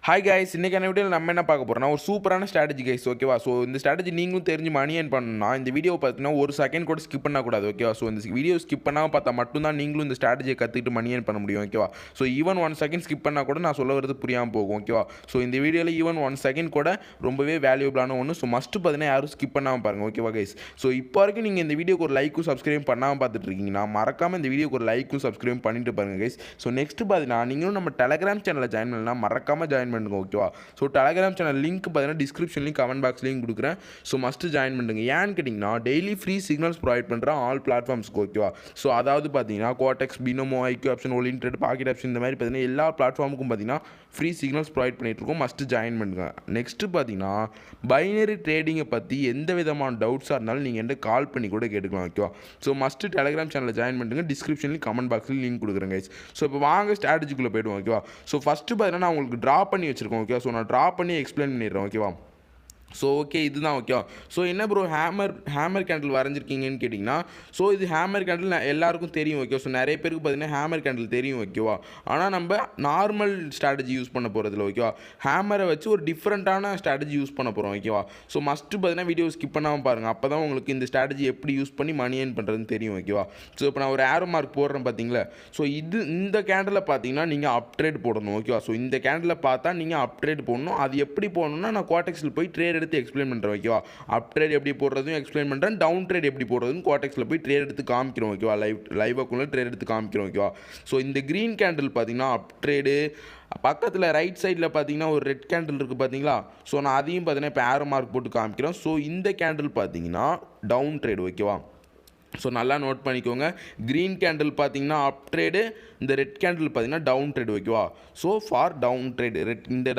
Hi guys, இன்றைக்கான வீடியோவில் நம்ம என்ன பார்க்க போகிறோம்னா ஒரு சூப்பரான ஸ்ட்ராட்டஜி கைஸ். ஓகேவா? ஸோ இந்த ஸ்ட்ராட்டஜி நீங்களும் தெரிஞ்சு மணி ஏர்ன் பண்ணணும்னா இந்த வீடியோ பார்த்தீங்கன்னா ஒரு செகண்ட் கூட ஸ்கிப் பண்ணக்கூடாது. ஓகேவா? ஸோ இந்த வீடியோ ஸ்கிப் பண்ணாமல் பார்த்தா மட்டும்தான் நீங்களும் இந்த ஸ்ட்ராட்டஜியை கற்றுக்கிட்டு மணி ஏர்ன் பண்ண முடியும். ஓகேவா? ஸோ ஈவன் 1 செகண்ட் ஸ்கிப் பண்ணால் கூட நான் சொல்ல வரது புரியாமல் போகும். ஓகேவா? ஸோ இந்த வீடியோவில் ஈவன் 1 செகண்ட் கூட ரொம்பவே வேல்யூபிளான ஒன்று. ஸோ மஸ்ட்டு பார்த்தீங்கன்னா யாரும் ஸ்கிப் பண்ணாமல் பாருங்கள். ஓகேவா கைஸ்? ஸோ இப்போ வரைக்கும் நீங்கள் இந்த வீடியோக்கு ஒரு லைக்கும் சப்ஸ்கிரைப் பண்ணாமல் பார்த்துட்டு இருக்கீங்கன்னா மறக்காமல் இந்த வீடியோக்கு ஒரு லைக்கும் சப்ஸ்கிரைப் பண்ணிட்டு பாருங்கள் கைஸ். ஸோ நெக்ஸ்ட் பார்த்தீங்கன்னா நீங்களும் நம்ம டெலகிராம் சேனலில் ஜாயின் பண்ணலாம், மறக்காமல் ஜாயின் பண்ணுங்க. ஓகேவா? ஸோ டெலகிராம் சேனல் லிங்க் பார்த்தீங்கன்னா டிஸ்கிரிப்ஷன்லையும் கமெண்ட் பாக்ஸ்லையும் கொடுக்குறேன். ஸோ மஸ்ட்டு ஜாயின் பண்ணுங்க. ஏன்னு கேட்டிங்கன்னா டெய்லி ஃப்ரீ சிக்னல்ஸ் ப்ரொவைட் பண்ணுறேன் ஆல் பிளாட்ஃபார்ம்ஸ்க்கு. ஓகேவா? ஸோ அதாவது பார்த்தீங்கன்னா Quotex, பினோமோ, ஐக்யூ ஆப்ஷன், ஓல் இன்ட்ரெட், பாக்கெட் ஆப்ஷன், இந்த மாதிரி பார்த்தீங்கன்னா எல்லா பிளாட்ஃபார்முக்கும் பார்த்தீங்கன்னா ஃப்ரீ சிக்னல்ஸ் ப்ரொவைட் பண்ணிகிட்ருக்கோம். மஸ்ட்டு ஜாயின் பண்ணுங்க. நெக்ஸ்ட்டு பார்த்தீங்கன்னா பைனரி ட்ரேடிங்கை பற்றி எந்த விதமான டவுட்ஸாக இருந்தாலும் நீங்கள் என்கிட்ட கால் பண்ணி கூட கேட்டுக்கலாம். ஓகேவா? ஸோ மஸ்ட்டு டெலகிராம் சேனலில் ஜாயின் பண்ணுங்க. டிஸ்கிரிப்ஷன்லையும் கமெண்ட் பாக்ஸ்லையும் லிங்க் கொடுக்குறேன் கைஸ். ஸோ இப்போ வாங்க ஸ்ட்ராட்டஜிக்குள்ளே போய்டுவோம். ஓகேவா? ஸோ ஃபஸ்ட்டு பார்த்தீங்கன்னா நான் உங்களுக்கு ட்ரா பண்ணி வச்சுருக்கோம். ஓகேவா? ஸோ நான் ட்ரா பண்ணி எக்ஸ்பிளைன் பண்ணிடுறேன். ஓகேவா? ஸோ ஓகே, இதுதான். ஓகேவா? ஸோ என்ன ப்ரோ ஹேமர் கேண்டில் வரைஞ்சிருக்கீங்கன்னு கேட்டிங்கன்னா, ஸோ இது ஹேமர் கேண்டில் எல்லாருக்கும் தெரியும். ஓகே? ஸோ நிறைய பேருக்கு பார்த்தீங்கன்னா ஹேமர் கேண்டில் தெரியும். ஓகேவா? ஆனால் நம்ம நார்மல் ஸ்ட்ராட்டஜி யூஸ் பண்ண போகிறதில்ல. ஓகேவா? ஹேமரை வச்சு ஒரு டிஃப்ரெண்ட்டான ஸ்ட்ராட்டஜி யூஸ் பண்ண போகிறோம். ஓகேவா? ஸோ மஸ்ட்டு பார்த்தீங்கன்னா வீடியோ ஸ்கிப் பண்ணாமல் பாருங்கள். அப்போ தான் உங்களுக்கு இந்த ஸ்ட்ராட்டஜி எப்படி யூஸ் பண்ணி மணி ஏர்ன் பண்ணுறதுன்னு தெரியும். ஓகேவா? ஸோ இப்போ நான் ஒரு ஏரோ மார்க் போடுறேன் பார்த்தீங்களா? ஸோ இந்த கேண்டில் பார்த்தீங்கன்னா நீங்கள் அப்ட்ரேட் போடணும். ஓகேவா? ஸோ இந்த கேண்டில் பார்த்தா நீங்கள் அப்ட்ரேட் போடணும். அது எப்படி போடணும்னா நான் Quotex போய் ட்ரேட் எடுத்து எக்ஸ்பிளைன் பண்ணுறேன். ஓகேவா? அப் ட்ரேட் எப்படி போடுறதும் எக்ஸ்பிளைன் பண்ணுறேன், டவுன் ட்ரேட் எப்படி போடுறதுன்னு Quotex போய் ட்ரேட் எடுத்து காமிக்கிறோம். ஓகேவா? லைவாக்குள்ளே ட்ரேட் எடுத்து காமிக்கிறோம். ஓகேவா? ஸோ இந்த க்ரீன் கேண்டில் பார்த்தீங்கன்னா அப் ட்ரேடு, பக்கத்தில் ரைட் சைடில் பார்த்தீங்கன்னா ஒரு ரெட் கேண்டில் இருக்குது பார்த்தீங்களா? ஸோ நான் அதையும் பார்த்தீங்கன்னா இப்போ ஏரோ மார்க் போட்டு காமிக்கிறேன். ஸோ இந்த கேண்டில் பார்த்தீங்கன்னா டவுன் ட்ரேட். ஓகேவா? ஸோ நல்லா நோட் பண்ணிக்கோங்க. க்ரீன் கேண்டில் பார்த்தீங்கன்னா அப் ட்ரேடு, இந்த ரெட் கேண்டில் பார்த்தீங்கன்னா டவுன் ட்ரேட். ஓகேவா? ஸோ ஃபார் டவுன் ட்ரேடு இந்த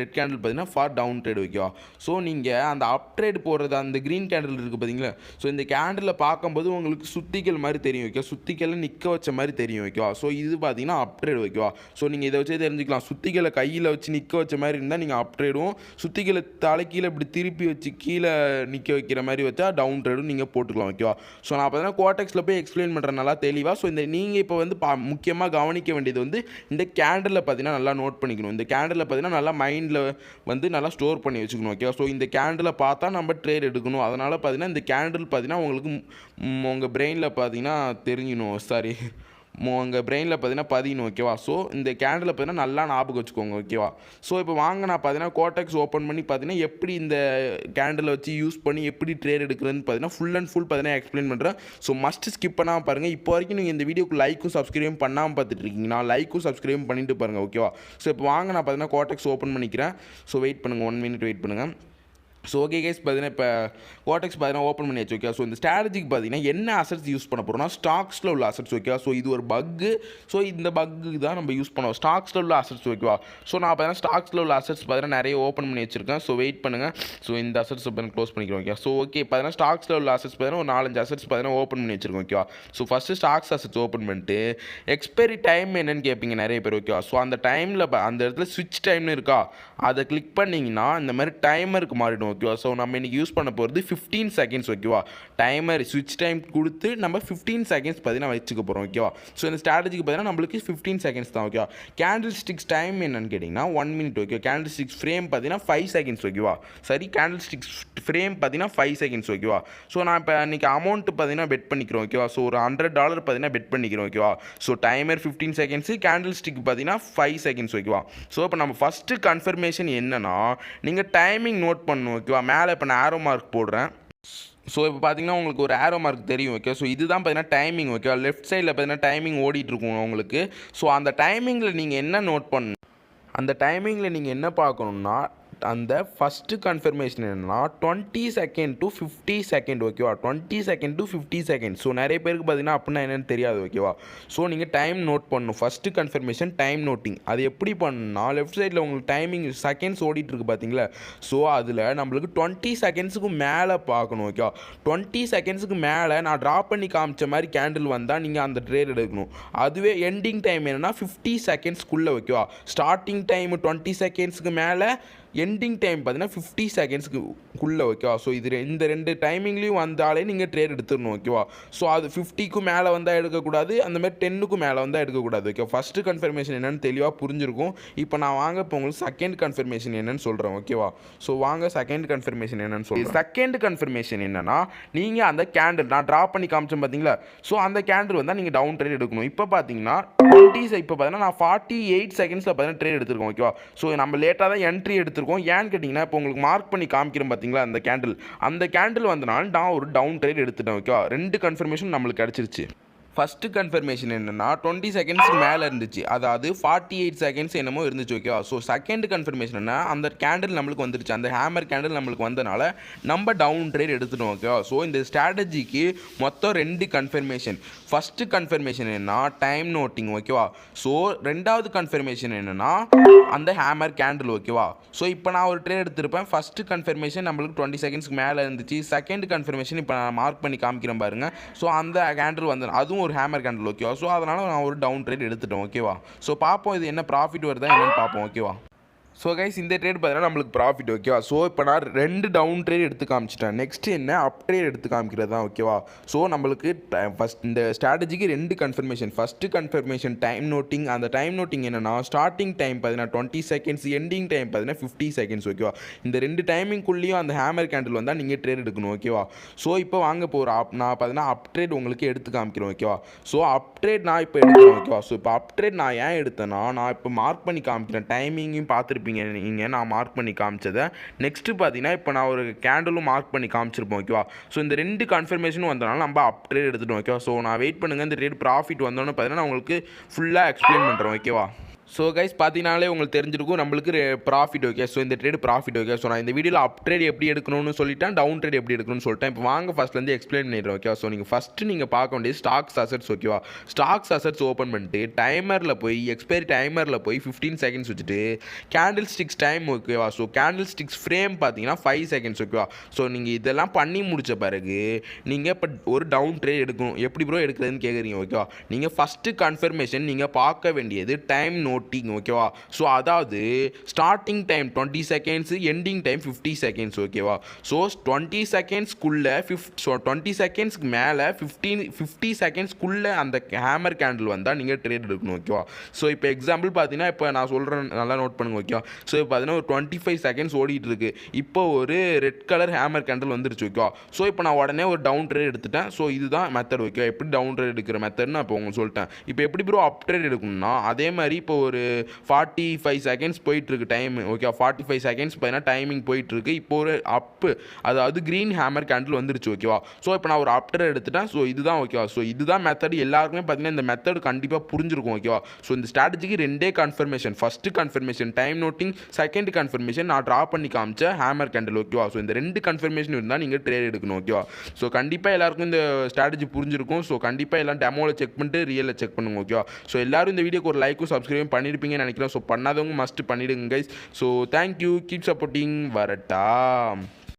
ரெட் கேண்டில் பார்த்தீங்கன்னா ஃபார் டவுன் ட்ரேட். ஓகேவா? ஸோ நீங்கள் அந்த அப் ட்ரேட் போடுறது அந்த க்ரீன் கேண்டில் இருக்குது பார்த்தீங்களா? ஸோ இந்த கேண்டில் பார்க்கும்போது உங்களுக்கு சுத்திகள் மாதிரி தெரியும். ஓகே? சுத்திகளை நிற்க வச்ச மாதிரி தெரியும். ஓகேவா? ஸோ இது பார்த்தீங்கன்னா அப் ட்ரேட். ஓகேவா? ஸோ நீங்கள் இதை வச்சே தெரிஞ்சுக்கலாம். சுத்திகளை கையில் வச்சு நிற்க வச்ச மாதிரி இருந்தால் நீங்கள் அப் ட்ரேடும், சுத்திகளை தலை கீழே இப்படி திருப்பி வச்சு கீழே நிற்க வைக்கிற மாதிரி வச்சா டவுன் ட்ரேடும் நீங்கள் போட்டுக்கலாம். ஓகேவா? ஸோ நான் பார்த்தீங்கன்னா Quotex போய் எக்ஸ்பிளைன் பண்ணுறேன் நல்லா தெளிவாக. ஸோ இந்த நீங்கள் இப்போ வந்து முக்கியமாக கவனிக்க வேண்டியது வந்து இந்த கேண்டில் பார்த்தீங்கன்னா நல்லா நோட் பண்ணிக்கணும். இந்த கேண்டில் பார்த்தீங்கன்னா நல்லா மைண்டில் வந்து நல்லா ஸ்டோர் பண்ணி வச்சுக்கணும். ஓகேவா? ஸோ இந்த கேண்டில் பார்த்தா நம்ம ட்ரேட் எடுக்கணும். அதனால் பார்த்தீங்கன்னா இந்த கேண்டில் பார்த்தீங்கன்னா உங்களுக்கு உங்கள் பிரெயினில் பார்த்தீங்கன்னா தெரிஞ்சிடும். சாரி, உங்கள் பிரெயினில் பார்த்தீங்கன்னா பதியணும். ஓகேவா? ஸோ இந்த கேண்டில் பார்த்தீங்கன்னா நல்லா ஞாபகம் வச்சுக்கோங்க. ஓகேவா? ஸோ இப்போ வாங்க நான் பார்த்தீங்கன்னா Quotex ஓப்பன் பண்ணி பார்த்தீங்கன்னா எப்படி இந்த கேண்டில் வச்சு யூஸ் பண்ணி எப்படி ட்ரேட் எடுக்கிறதுன்னு பார்த்தீங்கன்னா ஃபுல் அண்ட் ஃபுல் பார்த்தீங்கன்னா எக்ஸ்பிளைன் பண்ணுறேன். ஸோ மஸ்ட் ஸ்கிப் பண்ணாமல் பாருங்கள். இப்போ வரைக்கும் நீங்கள் இந்த வீடியோக்கு லைக்கும் சப்ஸ்கிரைபும் பண்ணாமல் பார்த்துட்டு இருக்கீங்கன்னா லைக்கும் சப்ஸ்கிரைபும் பண்ணிட்டு பாருங்கள். ஓகேவா? ஸோ இப்போ வாங்க நான் பார்த்தீங்கன்னா Quotex ஓப்பன் பண்ணிக்கிறேன். ஸோ வெயிட் பண்ணுங்கள், 1 மினிட் வெயிட் பண்ணுங்கள். ஸோ ஓகே கைஸ், பார்த்தீங்கன்னா இப்போ Quotex பார்த்தீங்கன்னா ஓப்பன் பண்ணியாச்சு. ஓகே? ஸோ இந்த ஸ்ட்ராட்டஜிக்கு பார்த்தீங்கன்னா என்ன அசட்ஸ் யூஸ் பண்ண போகிறோம்னா ஸ்டாக்ஸில் உள்ள அசட்ஸ். ஓகேவா? ஸோ இது ஒரு பக்கு. ஸோ இந்த பக்கு தான் நம்ம யூஸ் பண்ணுவோம், ஸ்டாக்ஸில் உள்ள அசட்ஸ். ஓகேவா? ஸோ நான் பார்த்தீங்கன்னா ஸ்டாக்ஸில் உள்ள அசட்ஸ் பார்த்தீங்கன்னா நிறைய ஓப்பன் பண்ணி வச்சிருக்கேன். ஸோ வெயிட் பண்ணுங்கள். ஸோ இந்த அசட்ஸ் பார்த்தீங்கன்னா க்ளோஸ் பண்ணிக்கிறோம். ஓகே? ஸோ ஓகே, பார்த்தீங்கன்னா ஸ்டாக்ஸில் உள்ள அசட்ஸ் பார்த்தீங்கன்னா ஒரு 4-5 அசட்ஸ் பார்த்தீங்கன்னா ஓப்பன் பண்ணி வச்சிருக்கோம். ஓகேவா? So first stocks assets open பண்ணிட்டு எக்ஸ்பைரி டைம் என்னன்னு கேட்பீங்க நிறைய பேர். ஓகேவா? ஸோ அந்த டைமில் அந்த இடத்துல ஸ்விட்ச் டைம்னு இருக்கா, அதை கிளிக் பண்ணிங்கன்னா இந்த மாதிரி டைமருக்கு மாறிடும். ஓகேவா? ஸோ நம்ம இன்றைக்கி யூஸ் பண்ண போகிறது 15 செகண்ட்ஸ். ஓகேவா? டைமர் ஸ்விட்ச் டைம் கொடுத்து நம்ம 15 செகண்ட்ஸ் பார்த்தீங்கன்னா வச்சுக்க போகிறோம். ஓகேவா? ஸோ இந்த ஸ்ட்ராட்டஜிக்கு பார்த்தீங்கன்னா நம்மளுக்கு 15 செகண்ட்ஸ் தான். ஓகேவா? கேண்டில் ஸ்டிக்ஸ் டைம் என்னன்னு கேட்டிங்கன்னா 1 minute. Okay? Candle sticks frame பார்த்தீங்கன்னா 5 செகண்ட்ஸ். ஓகேவா? சரி, கேண்டில் ஸ்டிக்ஸ் ஃப்ரேம் பார்த்தீங்கன்னா 5 செகண்ட்ஸ். ஓகேவா? ஸோ நான் இப்போ இன்றைக்கி அமௌண்ட்டு பார்த்தீங்கன்னா பெட் பண்ணிக்கிறோம். ஓகேவா? ஸோ ஒரு $100 பார்த்தீங்கன்னா பெட் பண்ணிக்கிறோம். ஓகேவா? So timer 15 seconds, candle stick பார்த்தீங்கன்னா 5 செகண்ட்ஸ். ஓகேவா? ஸோ இப்போ நம்ம ஃபஸ்ட்டு கன்ஃபர்மேஷன் என்னன்னா நீங்கள் டைமிங் நோட் பண்ணணும். ஓகேவா? மேலே இப்போ நான் ஏரோ மார்க் போடுறேன். ஸோ இப்போ பார்த்தீங்கன்னா உங்களுக்கு ஒரு ஏரோ மார்க் தெரியும். ஓகே? ஸோ இதுதான் பார்த்தீங்கன்னா டைமிங். ஓகேவா? லெஃப்ட் சைடில் பார்த்தீங்கன்னா டைமிங் ஓடிட்டுருக்கும் உங்களுக்கு. ஸோ அந்த டைமிங்கில் நீங்கள் என்ன நோட் பண்ணணும், அந்த டைமிங்கில் நீங்கள் என்ன பார்க்கணுன்னா அந்த ஃபஸ்ட்டு கன்ஃபர்மேஷன் என்னென்னா 20 செகண்ட் டு 50 செகண்ட். ஓகேவா? 20 செகண்ட் டு 50 செகண்ட். ஸோ நிறைய பேருக்கு பார்த்தீங்கன்னா அப்படின்னா என்னென்னு தெரியாது. ஓகேவா? ஸோ நீங்கள் டைம் நோட் பண்ணணும். First confirmation time noting. அது எப்படி பண்ணணும்னா லெஃப்ட் சைடில் உங்களுக்கு டைமிங் செகண்ட்ஸ் ஓடிட்டுருக்கு பார்த்தீங்களா? ஸோ அதில் நம்மளுக்கு 20 செகண்ட்ஸுக்கு மேலே பார்க்கணும். ஓகேவா? 20 செகண்ட்ஸுக்கு மேலே நான் ட்ரா பண்ணி காமிச்ச மாதிரி கேண்டில் வந்தால் நீங்கள் அந்த ட்ரேட் எடுக்கணும். அதுவே எண்டிங் டைம் என்னென்னா 50 செகண்ட்ஸ்க்குள்ளே. ஓகேவா? ஸ்டார்டிங் டைம் 20 செகண்ட்ஸுக்கு மேலே, எண்டிங் டைம் பார்த்தீங்கன்னா 50 செகண்ட்ஸ்க்கு குள்ளே ஓகேவா. ஸோ இது இந்த 2 டைமிங்லேயும் வந்தாலே நீங்கள் ட்ரேட் எடுத்துடணும் ஓகேவா. ஸோ அது 50க்கும் மேலே வந்தால் எடுக்கக்கூடாது, அந்த மாதிரி 10க்கும் மேலே வந்தால் எடுக்கக்கூடாது ஓகே. ஃபஸ்ட்டு கன்ஃபர்மேஷன் என்னென்னு தெளிவாக புரிஞ்சிருக்கும். இப்போ நான் இப்போ உங்களுக்கு செகண்ட் கன்ஃபர்மேஷன் என்னென்னு சொல்கிறேன் ஓகேவா. ஸோ வாங்க செகண்ட் கன்ஃபர்மேஷன் என்னென்னு சொல்கிறேன். செகண்ட் கன்ஃபர்மேஷன் என்னென்னா, நீங்கள் அந்த கேண்டில் நான் ட்ரா பண்ணி காமிச்சேன் பார்த்தீங்களா. ஸோ அந்த கேண்டில் வந்தால் நீங்கள் டவுன் ட்ரேட் எடுக்கணும். இப்போ பார்த்தீங்கன்னா இப்போ பார்த்தீங்கன்னா நான் 48 செகண்ட்ஸில் பார்த்தீங்கன்னா ட்ரேட் எடுத்துருக்கோம் ஓகேவா. ஸோ நம்ம லேட்டாக தான் என்ட்ரி எடுத்திருக்கோம். ஏன்னு கேட்டிங்கன்னா, இப்போ உங்களுக்கு மார்க் பண்ணி காமிக்கிறேன் பார்த்தீங்களா அந்த கேண்டில் வந்தனால நான் ஒரு டவுன் ட்ரேட் எடுத்துட்டேன் ஓகேவா. 2 கன்ஃபர்மேஷன் நம்மளுக்கு கிடச்சிருச்சு. ஃபஸ்ட்டு கன்ஃபர்மேஷன் என்னென்னா 20 செகண்ட்ஸ்க்கு மேலே இருந்துச்சு, அதாவது 48 செகண்ட்ஸ் என்னமோ இருந்துச்சு ஓகேவா. ஸோ செகண்ட் கன்ஃபர்மேஷன் என்ன, அந்த கேண்டில் நம்மளுக்கு வந்துருச்சு, அந்த ஹேமர் கேண்டில் நம்மளுக்கு வந்தனால நம்ம டவுன் ட்ரேட் எடுத்துட்டோம் ஓகேவா. ஸோ இந்த ஸ்ட்ராட்டஜிக்கு மொத்தம் 2 கன்ஃபர்மேஷன். ஃபஸ்ட்டு கன்ஃபர்மேஷன் என்னன்னா டைம் நோட்டிங் ஓகேவா. ஸோ ரெண்டாவது கன்ஃபர்மேஷன் என்னென்னா அந்த ஹேமர் கேண்டில் ஓகேவா. ஸோ இப்போ நான் ஒரு ட்ரேட் எடுத்திருப்பேன். ஃபஸ்ட்டு கன்ஃபர்மேஷன் நம்மளுக்கு 20 செகண்ட்ஸ்க்கு மேலே இருந்துச்சு. செகண்ட் கன்ஃபர்மேஷன் இப்போ நான் மார்க் பண்ணி காமிக்கிறேன் பாருங்கள். ஸோ அந்த கேண்டில் வந்து அதுவும் ஒரு ஹேமர் கேண்டில் ஓகேவா. ஸோ அதனால் நான் ஒரு டவுன் ட்ரேட் எடுத்துட்டேன் ஓகேவா. ஸோ பார்ப்போம் இது என்ன ப்ராஃபிட் வருதா என்னென்னு பார்ப்போம் ஓகேவா. ஸோ கைஸ் இந்த ட்ரேட் பார்த்தீங்கன்னா நம்மளுக்கு ப்ராஃபிட் ஓகேவா. ஸோ இப்போ நான் 2 டவுன் ட்ரேட் எடுத்து காமிச்சிட்டேன். நெக்ஸ்ட் என்ன அப் ட்ரேட் எடுத்து காமிக்கிறது தான் ஓகேவா. ஸோ நம்மளுக்கு ஃபஸ்ட் இந்த ஸ்ட்ராட்டஜிக்கு 2 confirmation. First confirmation time noting. அந்த டைம் நோட்டிங் என்னென்னா ஸ்டார்டிங் டைம் பார்த்தீங்கன்னா 20 செகண்ட்ஸ், எண்டிங் டைம் பார்த்தீங்கன்னா 50 செகண்ட்ஸ் ஓகேவா. இந்த 2 டைமிங்குள்ளேயும் அந்த ஹேமர் கேண்டில் வந்தால் நீங்கள் ட்ரேட் எடுக்கணும் ஓகேவா. ஸோ இப்போ வாங்க இப்போ நான் பார்த்தீங்கன்னா அப் ட்ரேட் உங்களுக்கு எடுத்து காமிக்கிறேன் ஓகேவா. ஸோ அப் ட்ரேட் நான் இப்போ எடுக்கிறேன் ஓகேவா. ஸோ இப்போ அப் ட்ரேட் நான் ஏன் எடுத்தேன்னா, நான் இப்போ மார்க் பண்ணி காமிக்கிறேன், டைமிங்கையும் பார்த்துருப்பேன் நீங்கள் நான் மார்க் பண்ணி காமிச்சதை. நெக்ஸ்ட்டு பார்த்தீங்கன்னா இப்போ நான் ஒரு கேண்டலும் மார்க் பண்ணி காமிச்சிருப்போம் ஓகேவா. ஸோ இந்த 2 கன்ஃபர்மேஷனும் வந்தனால நம்ம அப் ட்ரேட் எடுத்துட்டோம் ஓகேவா. ஸோ நான் வெயிட் பண்ணுங்கள், இந்த ட்ரேட் ப்ராஃபிட் வந்தோன்னு பார்த்தீங்கன்னா நான் உங்களுக்கு ஃபுல்லாக எக்ஸ்பிளைன் பண்ணுறேன் ஓகேவா. ஸோ கைஸ் பார்த்தீங்கனாலே உங்களுக்கு தெரிஞ்சிருக்கும் நம்மளுக்கு ப்ராஃபிட் ஓகே. ஸோ இந்த ட்ரேட் ப்ராஃபிட் ஓகே. ஸோ நான் இந்த வீடியோவில் அப் ட்ரேட் எப்படி எடுக்கணும்னு சொல்லிட்டேன், டவுன் ட்ரேட் எப்படி எடுக்கணும்னு சொல்லிட்டேன். இப்போ வாங்க ஃபஸ்ட்லேருந்து எக்ஸ்பிளைன் பண்ணிடுறேன் ஓகேவா. ஸோ நீங்கள் ஃபஸ்ட்டு நீங்கள் பார்க்க வேண்டியது ஸ்டாக்ஸ் அசட்ஸ் ஓகேவா. ஸ்டாக்ஸ் அசட்ஸ் ஓப்பன் பண்ணிட்டு டைமரில் போய் எக்ஸ்பைரி டைமரில் போய் 15 செகண்ட்ஸ் வச்சுட்டு கேண்டில் ஸ்டிக்ஸ் டைம் ஓகேவா. ஸோ கேண்டில் ஸ்டிக்ஸ் ஃப்ரேம் பார்த்தீங்கன்னா 5 செகண்ட்ஸ் ஓகேவா. ஸோ நீங்கள் இதெல்லாம் பண்ணி முடித்த பிறகு நீங்கள் இப்போ ஒரு டவுன் ட்ரேட் எடுக்கணும். எப்படி ப்ரோ எடுக்கிறதுன்னு கேட்குறீங்க ஓகேவா. நீங்கள் ஃபஸ்ட்டு கன்ஃபர்மேஷன் நீங்கள் பார்க்க வேண்டியது டைம் நோட்டிங் ஓகேவா. ஸோ அதாவது starting time 20 seconds, ending time 50 seconds ஓகேவா. ஸோ 20 செகண்ட்ஸ்க்குள்ளே 20 செகண்ட்ஸ்க்கு மேலே 50 செகண்ட்ஸ்க்குள்ளே அந்த ஹேமர் கேண்டில் வந்தால் நீங்கள் ட்ரேட் எடுக்கணும் ஓகேவா. ஸோ இப்போ எக்ஸாம்பிள் பார்த்தீங்கன்னா இப்போ நான் சொல்கிறேன், நல்லா நோட் பண்ணுங்க ஓகேவா. ஸோ இப்போ பார்த்தீங்கன்னா ஒரு 25 செகண்ட்ஸ் ஓடிட்டு இருக்கு. இப்போ ஒரு ரெட் கலர் ஹேமர் கேண்டில் வந்துருச்சு ஓகேவா. ஸோ இப்போ நான் உடனே ஒரு டவுன் ட்ரேட் எடுத்துட்டேன். ஸோ இதுதான் மெத்தட் ஓகேவா. எப்படி டவுன் ட்ரேட் எடுக்கிற மெத்தட்னு நான் இப்போ உங்களுக்கு சொல்லிட்டேன். இப்போ எப்படி ப்ரோ அப் ட்ரேட் எடுக்கணும்னா அதே மாதிரி இப்போ ஒரு 45 செகண்ட்ஸ் போயிட்டுருக்கு டைம் ஓகே. 45 செகண்ட்ஸ் பார்த்தீங்கன்னா டைமிங் போயிட்டுருக்கு. இப்போ ஒரு அப்பு, அதாவது க்ரீன் ஹேமர் கேண்டில் வந்துருச்சு ஓகேவா. ஸோ இப்போ நான் ஒரு அப்டர் எடுத்துட்டேன். ஸோ இதுதான் ஓகேவா. ஸோ இதுதான் மெத்தட். எல்லாருக்குமே பார்த்தீங்கன்னா இந்த மெத்தட் கண்டிப்பாக புரிஞ்சிருக்கும் ஓகேவா. ஸோ இந்த ஸ்ட்ராட்டஜிக்கு 2 confirmation. First confirmation time noting, second confirmation நான் ட்ரா பண்ணி காமிச்ச ஹேமர் கேண்டில் ஓகேவா. ஸோ இந்த 2 கன்ஃபர்மேஷன் இருந்தால் நீங்கள் ட்ரேட் எடுக்கணும் ஓகேவா. ஸோ கண்டிப்பாக எல்லாருக்கும் இந்த ஸ்ட்ராட்டஜி புரிஞ்சிருக்கும். ஸோ கண்டிப்பாக எல்லாம் டெமோவில் செக் பண்ணிட்டு ரியலில் செக் பண்ணுங்க ஓகேவா. ஸோ எல்லாரும் இந்த வீடியோக்கு ஒரு லைக்கும் சப்ஸ்கிரைபும் பண்ணியிருப்பீங்கன்னு நினைக்கிறேன். ஸோ பண்ணாதவங்க மஸ்ட் பண்ணிடுங்க guys. So thank you, keep supporting, வரட்டா.